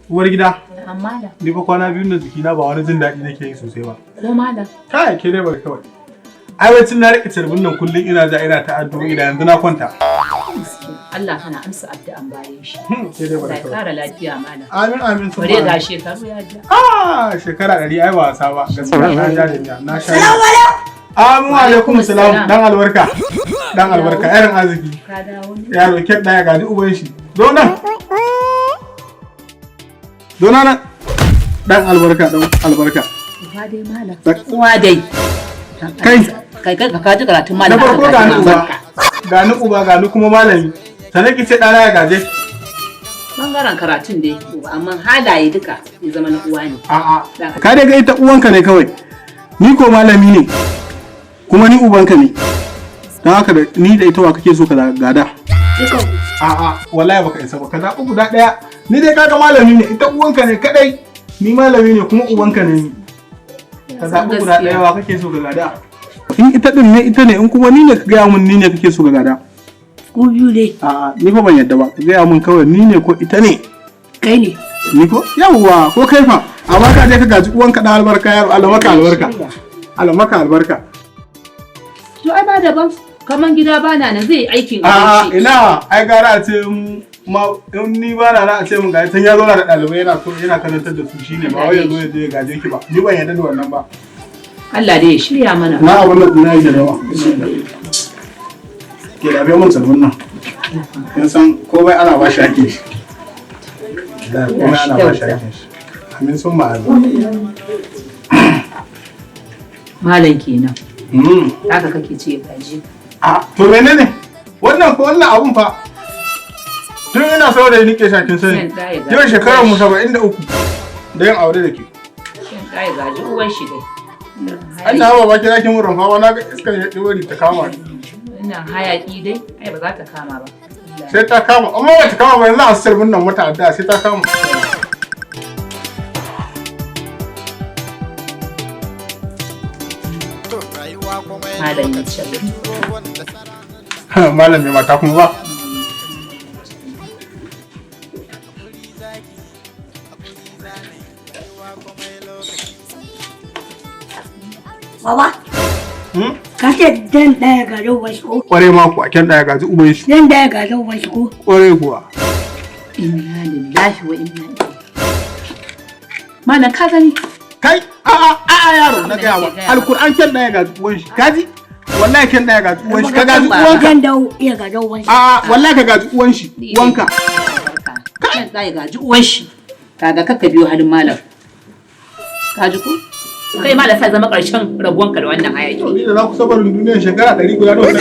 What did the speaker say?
Uwar gida. Amma da. Ni fa kwana biyu da jikina ba wani jin daɗi nake yi sosai ba. Ko malam. Kai ke dai bari kawai. Ai wai tun na rike carbin nan kullun ina ta addu'o'i da yanzu na kwanta. Allah kana amsa addu'an bayan shi. Ke dai bari Allah ya kawai. kara lafiya malam. Amin amin sun Bare ga shekaru ya ja. Shekara 100 ai ba wasa ba. Gaskiya na ja da na sha. Amin wa alaikum salam dan albarka. Dan albarka yaron arziki. Ka dawo ne. Yaro ke daya ga duk uban shi. Zo nan. Zo nan. Dan albarka dan albarka. Uwa dai malam. Uwa dai. Kai ka ji karatun malam. na farko ga ni uba. Ga ni uba ga ni kuma malami. Sanan ki ce dana ya gaje. Bangaren karatun dai amma halaye duka ya zama na uwa ne. A'a. Ka dai ga ita uwanka ne kawai. Ni ko malami ne. Kuma ni ubanka ne. Dan haka da ni da ita wa kake so ka gada. A'a, wallahi baka isa ba. Ka zaɓi guda ɗaya. Ni dai kaga malami ne, ita uwanka ne kadai. Ni malami ne kuma ubanka ne ni. Ka zaɓi guda ɗaya wa kake so ka gada. In ita din ne ita ne, in kuma ni ne ka gaya min ni ne kake so ka gada. Ku biyu ne. A'a, ni fa ban yadda ba. Ka gaya min kawai ni ne ko ita ne. Kai ne. Ni ko? Yawwa, ko kai fa. Amma ka je ka gaji uwanka da albarka yaro, Allah maka albarka. Allah maka albarka. To ai ba daban. Kaman gida bana nan zai aikin A'a, ina ai gara a ce ma in ni ba na a ce mun ga tan ya zo na da dalibai yana karantar da su shine ba wai yazo ya je ya gaje ki ba ni ban yarda da wannan ba Allah dai ya shirya mana. na abun nan ina yi da rawa ke da bai mun sabon nan kin san komai ana ba shi ake shi da komai ana ba shi ake shi amin sun ma'azu Malam kenan. Haka kake ce kaji. to menene wannan abun fa tun ina saurayi nike shakin sani yau shekarar mu 73 da yin aure da ke Shin kai gaji uwan shi dai. an na hawa baki zakin wurin fa na ga iskar ya ɗiwari ta kama ni Ina hayaki dai ai ba za ta kama ba. sai ta kama amma ba ta kama ba yanzu a sirrin nan mata adda sai ta kama Malam ya ce. malam mai mata kuma ba Baba. Ka ce dan ɗaya ga ruwan shi ko? kware ma ku a kyan daya gaji uban shi Dan ɗaya ga ruwan shi ko? kware kuwa Inna lillahi wa inna ilaihi. Malam ka gani? kai a yaro na gaya ba alkur'an kyan daya gaji uban shi kaji wallahi kyan daya gaji uban shi ka gaji uwanka Kan da iya ga ruwan shi. wallahi ka gaji uwan shi uwanka Kan da ya gaji uwan shi. Kaga kakka biyo halin malam. Kaji ko? Kai malam sai zama ƙarshen rabuwanka da wannan hayaki. ni da za ku sabarin duniyar shekara 100 guda nawa